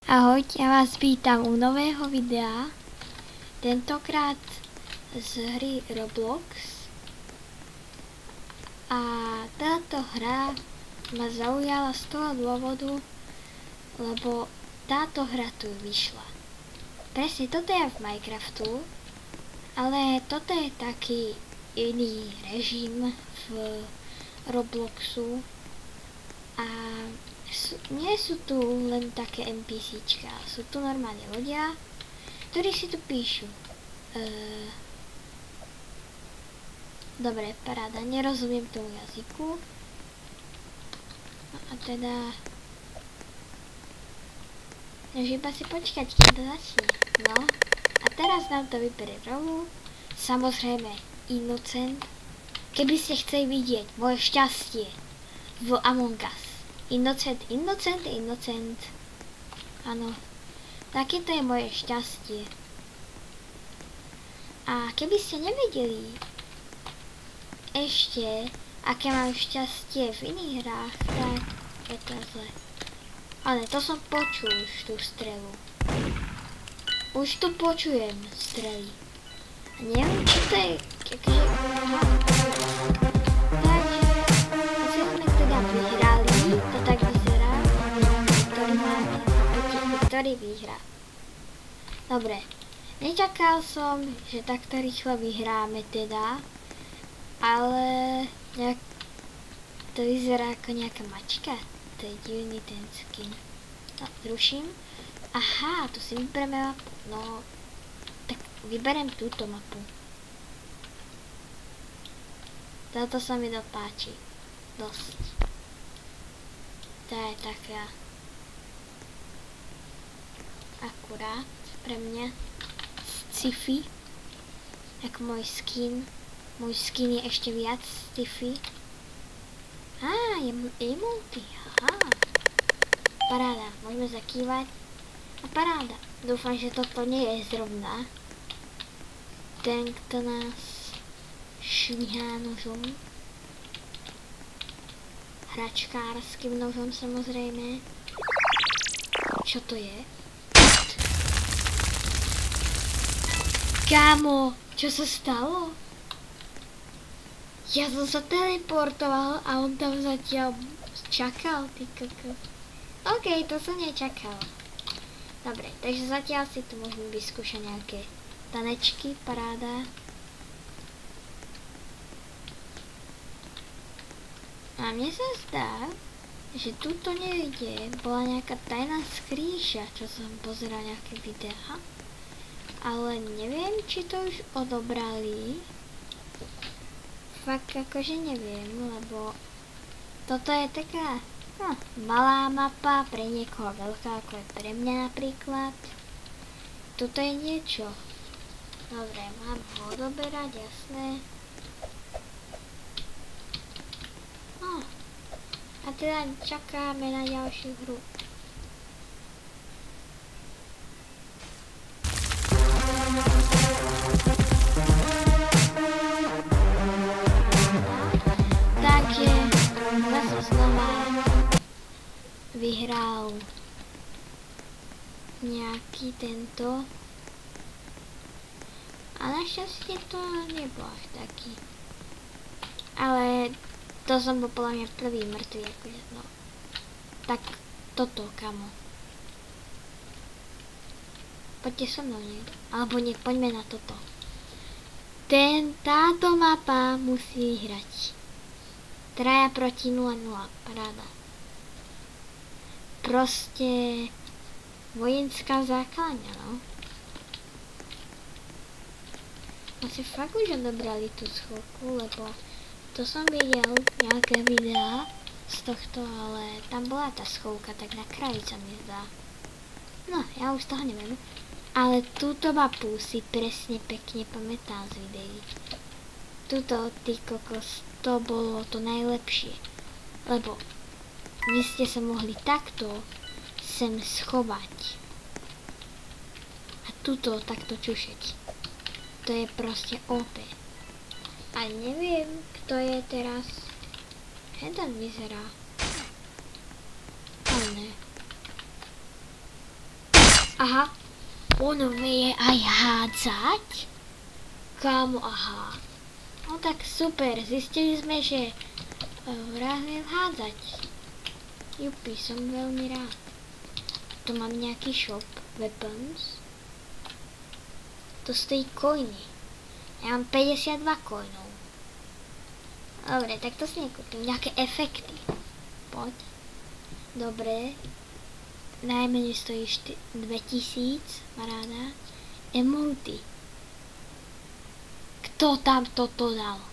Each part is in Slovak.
Ahojte, ja vás vítam u nového videa, tentokrát z hry Roblox. A táto hra ma zaujala z toho dôvodu, lebo táto hra tu vyšla. Presne, toto je v Minecraftu, ale toto je taký iný režim v Robloxu a nie sú tu len také NPCčka, sú tu normálne ľudia, ktorí si tu píšu. Dobre, paráda, nerozumiem tomu jazyku. No a teda... Takže iba si počkať, kým to začne. No, a teraz nám to vybere rolu. Samozrejme, Innocent. Keby ste chceli vidieť moje šťastie v Among Us. Innocent. Áno. Takéto je moje šťastie. A keby ste nevedeli ešte, aké mám šťastie v iných hrách, tak je to zle. Ale to som počul už tú strelu. Už tu počujem strely. A neviem, či to je... Ktorý vyhrá. Dobre, nečakal som, že takto rýchlo vyhráme teda, ale nejak to vyzerá ako nejaká mačka. To je divný ten skin. No, zruším. Aha, tu si vyberieme mapu. No, tak vyberiem túto mapu. Táto sa mi dopáči. Dosť. Tá je taká akurát pre mňa sci-fi, ako môj skin. Môj skin je ešte viac sci-fi. Á, je multi, aha. Paráda, môžeme zakývať. A paráda, dúfam, že toto nie je zrovna ten, kto nás švihá nožom. Hračkárským nožom samozrejme. Čo to je? Kámo, čo sa stalo? Ja som sa teleportoval a on tam zatiaľ čakal, ty kokos. OK, to som nečakal. Dobre, takže zatiaľ si tu môžeme vyskúšať nejaké tanečky, paráda. A mne sa zdá, že tuto niekde bola nejaká tajná skrýša, čo som pozeral nejaké videá. Ale neviem, či to už odobrali. Fakt akože neviem, lebo toto je taká malá mapa, pre niekoho veľká, ako je pre mňa napríklad. Toto je niečo. Dobre, mám ho odoberať, jasné. No, a teda čakáme na ďalšiu hru. Takže zase znova vyhral nejaký tento. A našťastie to nebol až taký. Ale to som bol podľa mňa prvý mŕtvý, akože no. Tak toto, kamo. Poďte so mnou niekto. Alebo nie, poďme na toto. Táto mapa musí vyhrať. 3 proti 0-0. Paráda. Proste vojenská základňa, no. Asi fakt už odobrali tú schovku, lebo to som videl nejaké videá z tohto, ale tam bola tá schovka, tak na kraji sa mi zdá. No, ja už toho neviem. Ale túto mapu si presne pekne pamätám z videí. Tuto, ty kokos, to bolo to najlepšie. Lebo vy ste sa mohli takto sem schovať. A tuto takto čušeť. To je proste OP. A neviem, kto je teraz. Hedan vyzerá. Ale ne. Aha, on vie aj hádzať? Kámo, aha. No tak super, zistili sme, že vrah vie hádzať. Jupi, som veľmi rád. Tu mám nejaký shop, weapons. To stojí coiny. Ja mám 52 coinov. Dobre, tak to si nekúpim. Nejaké efekty. Poď. Dobre. Najmenej stojí 2000, paráda. Emoty. Kto tam toto dal?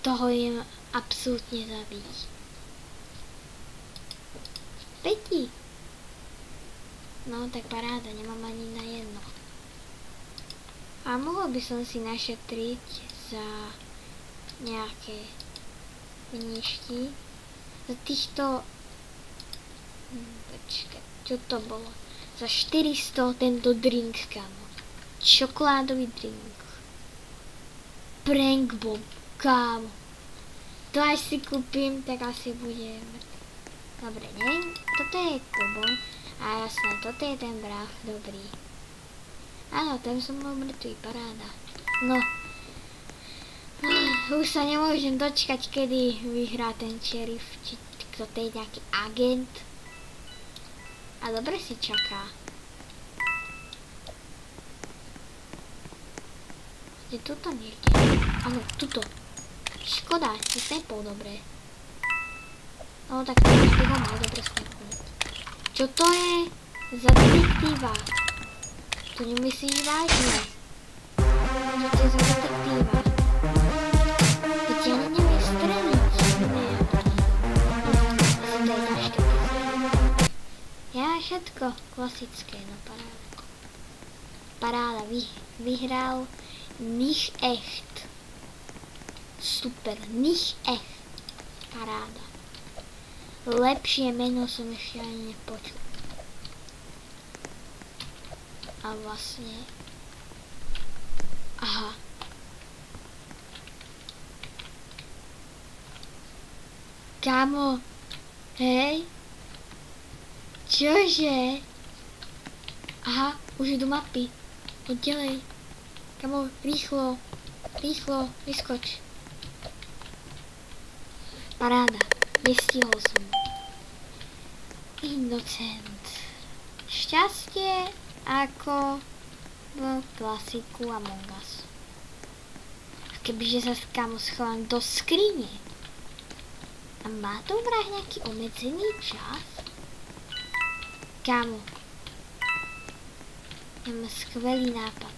Toho idem absolútne zabiť. Peti. No tak paráda, nemám ani na jedno. A mohol by som si našetriť za nejaké knižky. Za týchto... Počkaj, čo to bolo? Za 400 tento drink, kámo. Čokoládový drink. Prank bomb, kámo. To až si kúpim, tak asi bude... Dobre, neviem, toto je Kubo. A jasné, toto je ten vrah, dobrý. Áno, ten som bol mŕtvý, paráda. No. Už sa nemôžem dočkať, kedy vyhrá ten šerif, či to je nejaký agent. A dobre si čaká. Je tuto niekde? Áno, tuto. Škoda, si snapol dobre. No tak to by ho mal dobre snapnúť. Čo to je za detektíva? To nemyslíš vážne? Čo to je za detektíva? Veď ja neviem streliť. Ja všetko klasické, no paráda. Paráda, vyhral nicht echt. Super, nicht echt. Paráda. Lepšie meno som ešte ani nepočul. A vlastne... Aha. Kámo, hej? Čože? Aha, už idú mapy. Poď ďalej. Kámo, rýchlo. Rýchlo, vyskoč. Paráda, nestihol som. Innocent. Šťastie ako v klasiku Among Us. A kebyže sa kámo schovám do skrine. A má to vraj nejaký obmedzený čas? Kámo. Mám skvelý nápad.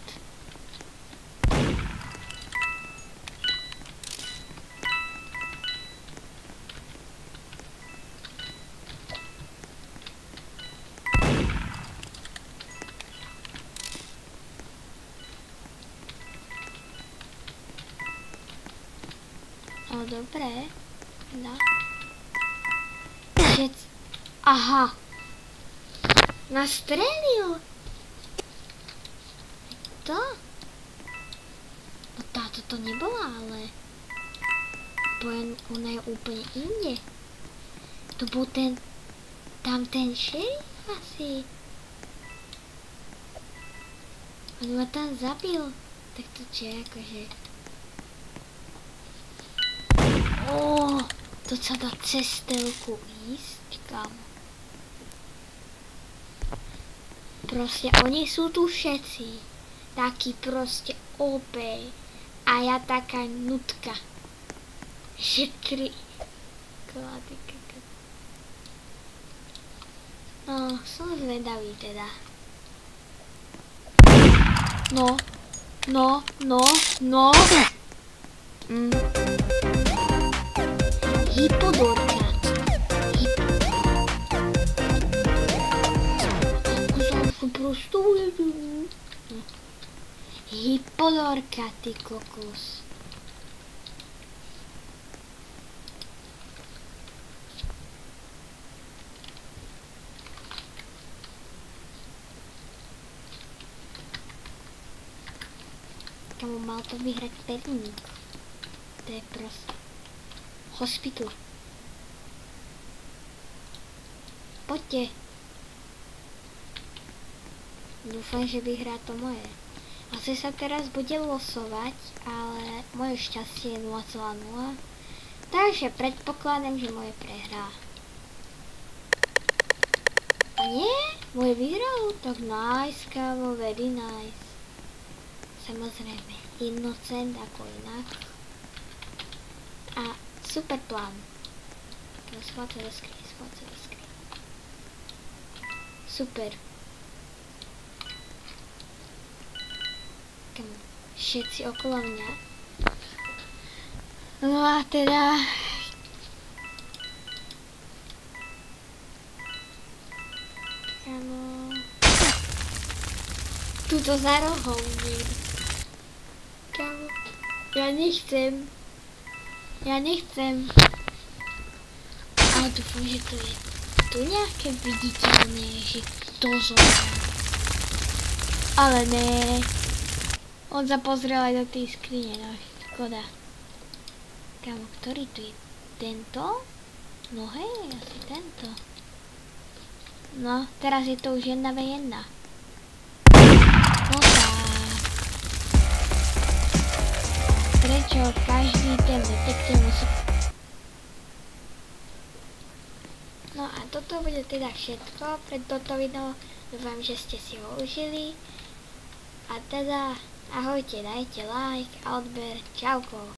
No dobré. No. Aha. Nastrelil. To? No táto to nebola, ale... Ona je úplne inde. To bol ten... Tam ten šerif asi. On ma tam zabil. Tak to čo je akože... To sa dá cez telku ísť, kámo. Proste oni sú tu všetci. Takí proste OP. A ja taká nutka. Šetri. No, som zvedavý teda. No. Hypodorka. Hypodorka, ty kokos. Kamu mal to vyhrať perník. To je proste. Hospital. Poďte. Dúfam, že vyhrá to moje. Asi sa teraz bude losovať, ale moje šťastie je 0,0. Takže predpokladám, že moje prehrá. A nie? Moje vyhral? Tak nice, kámo, very nice. Samozrejme, innocent ako inak. A super plán. Schvál sa do skrine, schvál sa do skrine. Super. Kámo, všetci okolo mňa. No a teda... Kámo... Tuto za rohom niekde. Kámo, ja nechcem. Ja nechcem. Ale dúfam, že to je tu nejaké viditeľné, že kto zomrel. Ale ne. On sa pozrel aj do tej skrine, no škoda. Kámo, ktorý tu je? Tento? No hej, asi tento. No, teraz je to už 1v1. No tak. Prečo každý ten detektív musí... No a toto bude teda všetko pre toto video. Dúfam, že ste si ho užili. A teda ahojte, dajte like a odber. Čauko.